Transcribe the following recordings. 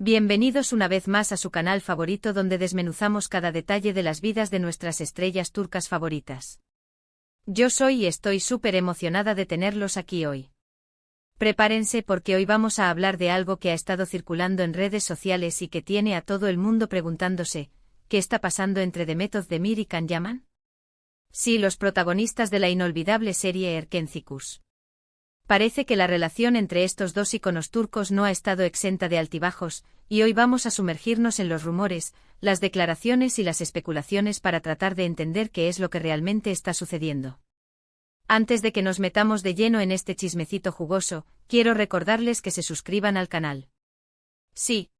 Bienvenidos una vez más a su canal favorito donde desmenuzamos cada detalle de las vidas de nuestras estrellas turcas favoritas. Yo soy y estoy súper emocionada de tenerlos aquí hoy. Prepárense porque hoy vamos a hablar de algo que ha estado circulando en redes sociales y que tiene a todo el mundo preguntándose, ¿qué está pasando entre Demet Özdemir y Can Yaman? Sí, los protagonistas de la inolvidable serie Erkencikus. Parece que la relación entre estos dos íconos turcos no ha estado exenta de altibajos, y hoy vamos a sumergirnos en los rumores, las declaraciones y las especulaciones para tratar de entender qué es lo que realmente está sucediendo. Antes de que nos metamos de lleno en este chismecito jugoso, quiero recordarles que se suscriban al canal. Sí.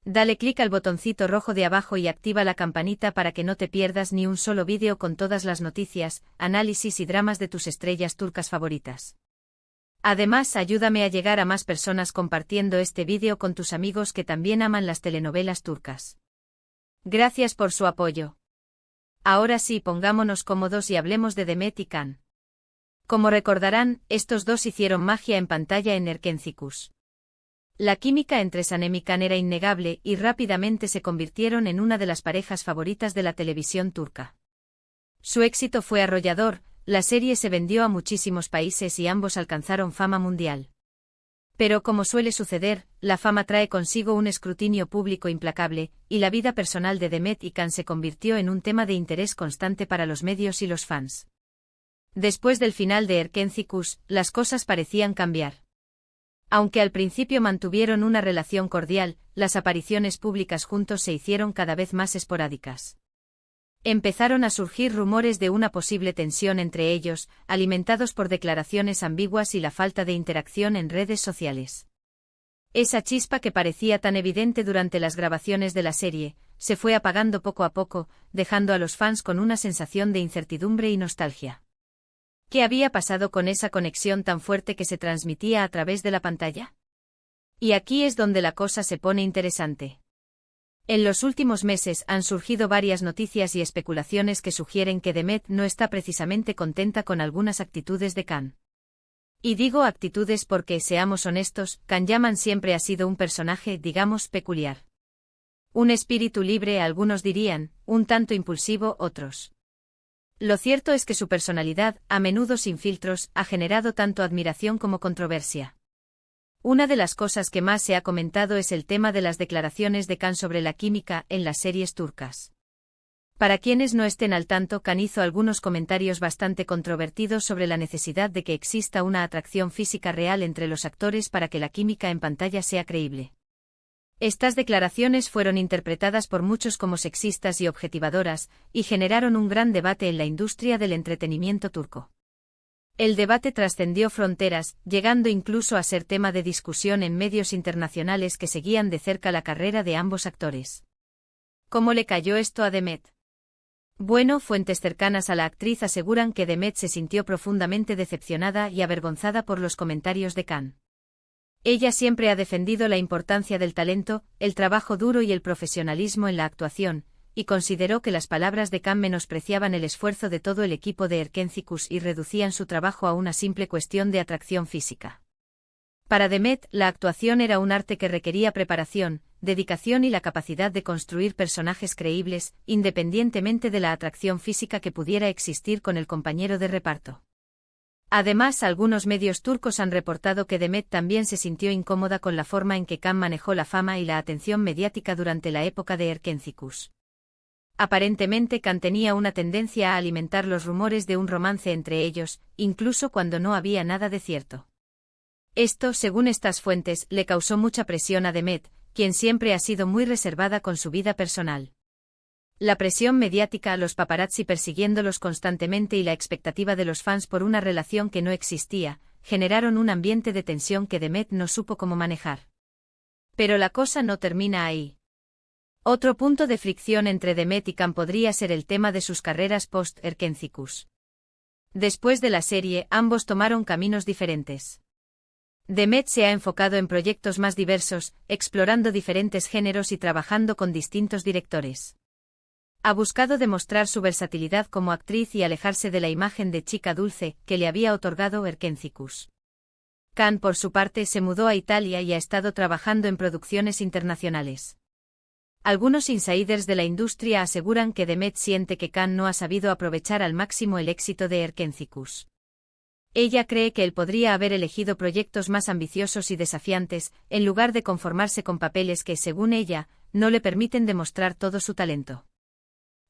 Dale clic al botoncito rojo de abajo y activa la campanita para que no te pierdas ni un solo vídeo con todas las noticias, análisis y dramas de tus estrellas turcas favoritas. Además, ayúdame a llegar a más personas compartiendo este vídeo con tus amigos que también aman las telenovelas turcas. Gracias por su apoyo. Ahora sí, pongámonos cómodos y hablemos de Demet y Can. Como recordarán, estos dos hicieron magia en pantalla en Erkencikus. La química entre Sanem y Can era innegable y rápidamente se convirtieron en una de las parejas favoritas de la televisión turca. Su éxito fue arrollador. La serie se vendió a muchísimos países y ambos alcanzaron fama mundial. Pero como suele suceder, la fama trae consigo un escrutinio público implacable, y la vida personal de Demet y Can se convirtió en un tema de interés constante para los medios y los fans. Después del final de Erkencikus, las cosas parecían cambiar. Aunque al principio mantuvieron una relación cordial, las apariciones públicas juntos se hicieron cada vez más esporádicas. Empezaron a surgir rumores de una posible tensión entre ellos, alimentados por declaraciones ambiguas y la falta de interacción en redes sociales. Esa chispa que parecía tan evidente durante las grabaciones de la serie, se fue apagando poco a poco, dejando a los fans con una sensación de incertidumbre y nostalgia. ¿Qué había pasado con esa conexión tan fuerte que se transmitía a través de la pantalla? Y aquí es donde la cosa se pone interesante. En los últimos meses han surgido varias noticias y especulaciones que sugieren que Demet no está precisamente contenta con algunas actitudes de Can. Y digo actitudes porque, seamos honestos, Can Yaman siempre ha sido un personaje, digamos, peculiar. Un espíritu libre, algunos dirían, un tanto impulsivo, otros. Lo cierto es que su personalidad, a menudo sin filtros, ha generado tanto admiración como controversia. Una de las cosas que más se ha comentado es el tema de las declaraciones de Can sobre la química en las series turcas. Para quienes no estén al tanto, Can hizo algunos comentarios bastante controvertidos sobre la necesidad de que exista una atracción física real entre los actores para que la química en pantalla sea creíble. Estas declaraciones fueron interpretadas por muchos como sexistas y objetivadoras, y generaron un gran debate en la industria del entretenimiento turco. El debate trascendió fronteras, llegando incluso a ser tema de discusión en medios internacionales que seguían de cerca la carrera de ambos actores. ¿Cómo le cayó esto a Demet? Bueno, fuentes cercanas a la actriz aseguran que Demet se sintió profundamente decepcionada y avergonzada por los comentarios de Can. Ella siempre ha defendido la importancia del talento, el trabajo duro y el profesionalismo en la actuación, y consideró que las palabras de Can menospreciaban el esfuerzo de todo el equipo de Erkencikus y reducían su trabajo a una simple cuestión de atracción física. Para Demet, la actuación era un arte que requería preparación, dedicación y la capacidad de construir personajes creíbles, independientemente de la atracción física que pudiera existir con el compañero de reparto. Además, algunos medios turcos han reportado que Demet también se sintió incómoda con la forma en que Can manejó la fama y la atención mediática durante la época de Erkencikus. Aparentemente Can tenía una tendencia a alimentar los rumores de un romance entre ellos, incluso cuando no había nada de cierto. Esto, según estas fuentes, le causó mucha presión a Demet, quien siempre ha sido muy reservada con su vida personal. La presión mediática, los paparazzi persiguiéndolos constantemente y la expectativa de los fans por una relación que no existía, generaron un ambiente de tensión que Demet no supo cómo manejar. Pero la cosa no termina ahí. Otro punto de fricción entre Demet y Can podría ser el tema de sus carreras post-Erkencikus. Después de la serie, ambos tomaron caminos diferentes. Demet se ha enfocado en proyectos más diversos, explorando diferentes géneros y trabajando con distintos directores. Ha buscado demostrar su versatilidad como actriz y alejarse de la imagen de chica dulce que le había otorgado Erkencikus. Khan, por su parte, se mudó a Italia y ha estado trabajando en producciones internacionales. Algunos insiders de la industria aseguran que Demet siente que Khan no ha sabido aprovechar al máximo el éxito de Erkenciskus. Ella cree que él podría haber elegido proyectos más ambiciosos y desafiantes, en lugar de conformarse con papeles que, según ella, no le permiten demostrar todo su talento.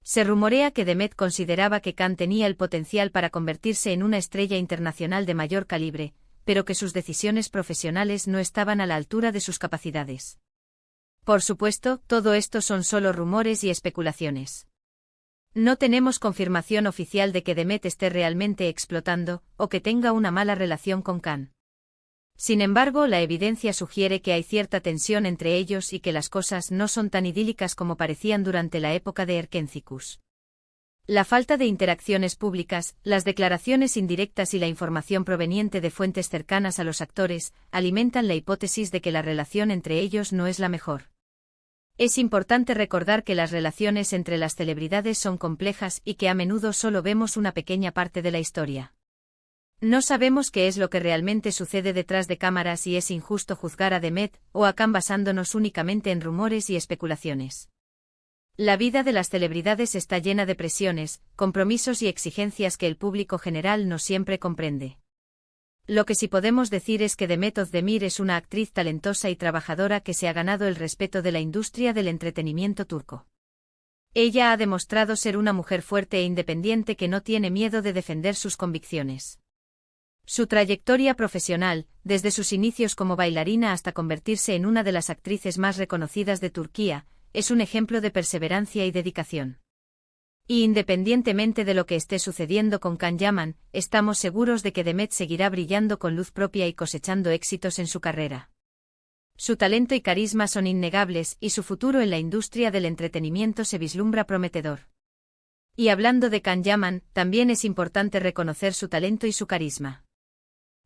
Se rumorea que Demet consideraba que Khan tenía el potencial para convertirse en una estrella internacional de mayor calibre, pero que sus decisiones profesionales no estaban a la altura de sus capacidades. Por supuesto, todo esto son solo rumores y especulaciones. No tenemos confirmación oficial de que Demet esté realmente explotando, o que tenga una mala relación con Khan. Sin embargo, la evidencia sugiere que hay cierta tensión entre ellos y que las cosas no son tan idílicas como parecían durante la época de Erkenciskus. La falta de interacciones públicas, las declaraciones indirectas y la información proveniente de fuentes cercanas a los actores, alimentan la hipótesis de que la relación entre ellos no es la mejor. Es importante recordar que las relaciones entre las celebridades son complejas y que a menudo solo vemos una pequeña parte de la historia. No sabemos qué es lo que realmente sucede detrás de cámaras y es injusto juzgar a Demet o a Khan basándonos únicamente en rumores y especulaciones. La vida de las celebridades está llena de presiones, compromisos y exigencias que el público general no siempre comprende. Lo que sí podemos decir es que Demet Özdemir es una actriz talentosa y trabajadora que se ha ganado el respeto de la industria del entretenimiento turco. Ella ha demostrado ser una mujer fuerte e independiente que no tiene miedo de defender sus convicciones. Su trayectoria profesional, desde sus inicios como bailarina hasta convertirse en una de las actrices más reconocidas de Turquía, es un ejemplo de perseverancia y dedicación. Y independientemente de lo que esté sucediendo con Can Yaman, estamos seguros de que Demet seguirá brillando con luz propia y cosechando éxitos en su carrera. Su talento y carisma son innegables y su futuro en la industria del entretenimiento se vislumbra prometedor. Y hablando de Can Yaman, también es importante reconocer su talento y su carisma.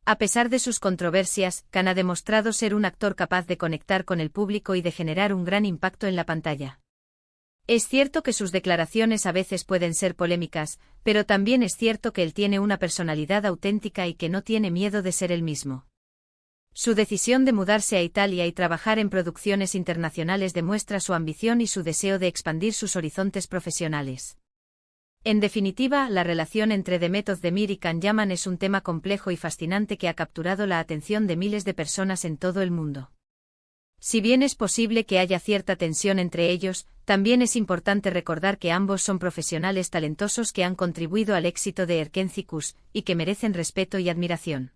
A pesar de sus controversias, Can ha demostrado ser un actor capaz de conectar con el público y de generar un gran impacto en la pantalla. Es cierto que sus declaraciones a veces pueden ser polémicas, pero también es cierto que él tiene una personalidad auténtica y que no tiene miedo de ser él mismo. Su decisión de mudarse a Italia y trabajar en producciones internacionales demuestra su ambición y su deseo de expandir sus horizontes profesionales. En definitiva, la relación entre Demet Özdemir y Can Yaman es un tema complejo y fascinante que ha capturado la atención de miles de personas en todo el mundo. Si bien es posible que haya cierta tensión entre ellos, también es importante recordar que ambos son profesionales talentosos que han contribuido al éxito de Erkenciskus y que merecen respeto y admiración.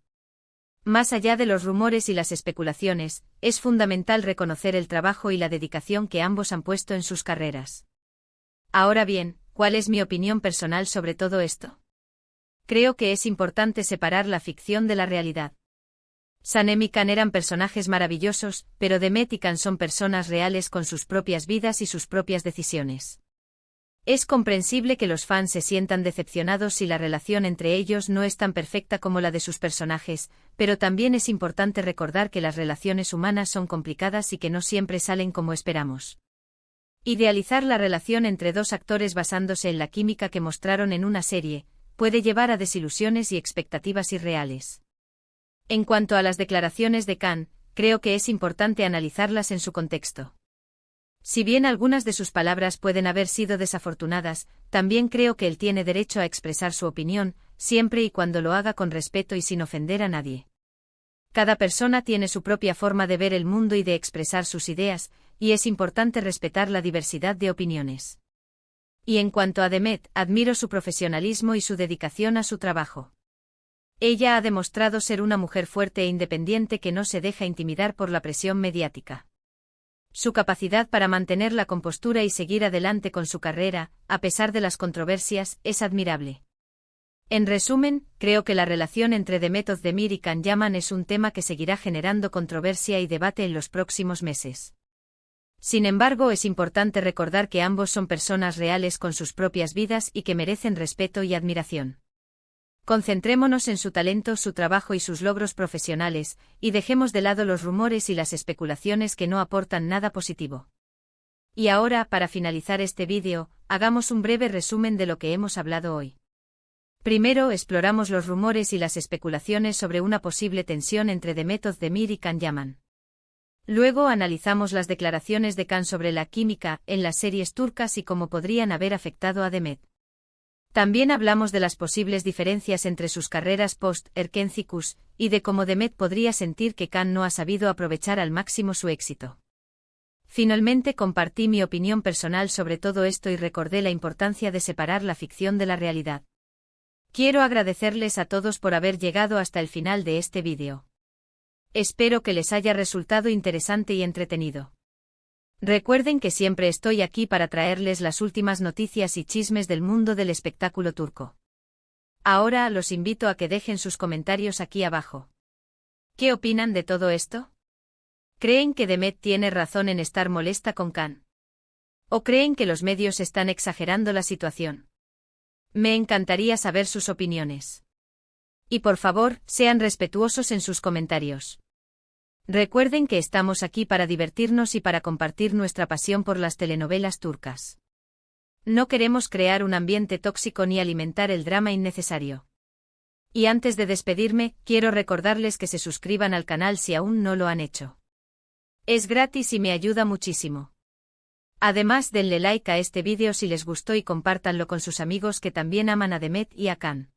Más allá de los rumores y las especulaciones, es fundamental reconocer el trabajo y la dedicación que ambos han puesto en sus carreras. Ahora bien, ¿cuál es mi opinión personal sobre todo esto? Creo que es importante separar la ficción de la realidad. Sanem y Can eran personajes maravillosos, pero Demet y Can son personas reales con sus propias vidas y sus propias decisiones. Es comprensible que los fans se sientan decepcionados si la relación entre ellos no es tan perfecta como la de sus personajes, pero también es importante recordar que las relaciones humanas son complicadas y que no siempre salen como esperamos. Idealizar la relación entre dos actores basándose en la química que mostraron en una serie, puede llevar a desilusiones y expectativas irreales. En cuanto a las declaraciones de Can, creo que es importante analizarlas en su contexto. Si bien algunas de sus palabras pueden haber sido desafortunadas, también creo que él tiene derecho a expresar su opinión, siempre y cuando lo haga con respeto y sin ofender a nadie. Cada persona tiene su propia forma de ver el mundo y de expresar sus ideas, y es importante respetar la diversidad de opiniones. Y en cuanto a Demet, admiro su profesionalismo y su dedicación a su trabajo. Ella ha demostrado ser una mujer fuerte e independiente que no se deja intimidar por la presión mediática. Su capacidad para mantener la compostura y seguir adelante con su carrera, a pesar de las controversias, es admirable. En resumen, creo que la relación entre Demet Özdemir y Can Yaman es un tema que seguirá generando controversia y debate en los próximos meses. Sin embargo, es importante recordar que ambos son personas reales con sus propias vidas y que merecen respeto y admiración. Concentrémonos en su talento, su trabajo y sus logros profesionales, y dejemos de lado los rumores y las especulaciones que no aportan nada positivo. Y ahora, para finalizar este vídeo, hagamos un breve resumen de lo que hemos hablado hoy. Primero exploramos los rumores y las especulaciones sobre una posible tensión entre Demet Özdemir y Can Yaman. Luego analizamos las declaraciones de Can sobre la química en las series turcas y cómo podrían haber afectado a Demet. También hablamos de las posibles diferencias entre sus carreras post-Erkencikus y de cómo Demet podría sentir que Can no ha sabido aprovechar al máximo su éxito. Finalmente compartí mi opinión personal sobre todo esto y recordé la importancia de separar la ficción de la realidad. Quiero agradecerles a todos por haber llegado hasta el final de este vídeo. Espero que les haya resultado interesante y entretenido. Recuerden que siempre estoy aquí para traerles las últimas noticias y chismes del mundo del espectáculo turco. Ahora los invito a que dejen sus comentarios aquí abajo. ¿Qué opinan de todo esto? ¿Creen que Demet tiene razón en estar molesta con Can? ¿O creen que los medios están exagerando la situación? Me encantaría saber sus opiniones. Y por favor, sean respetuosos en sus comentarios. Recuerden que estamos aquí para divertirnos y para compartir nuestra pasión por las telenovelas turcas. No queremos crear un ambiente tóxico ni alimentar el drama innecesario. Y antes de despedirme, quiero recordarles que se suscriban al canal si aún no lo han hecho. Es gratis y me ayuda muchísimo. Además, denle like a este vídeo si les gustó y compártanlo con sus amigos que también aman a Demet y a Can.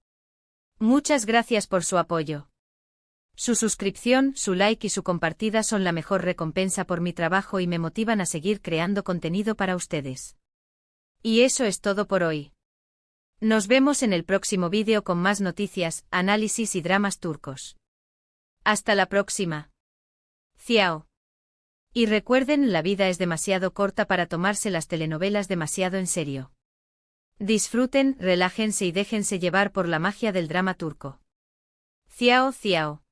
Muchas gracias por su apoyo. Su suscripción, su like y su compartida son la mejor recompensa por mi trabajo y me motivan a seguir creando contenido para ustedes. Y eso es todo por hoy. Nos vemos en el próximo vídeo con más noticias, análisis y dramas turcos. Hasta la próxima. Ciao. Y recuerden, la vida es demasiado corta para tomarse las telenovelas demasiado en serio. Disfruten, relájense y déjense llevar por la magia del drama turco. Ciao, ciao.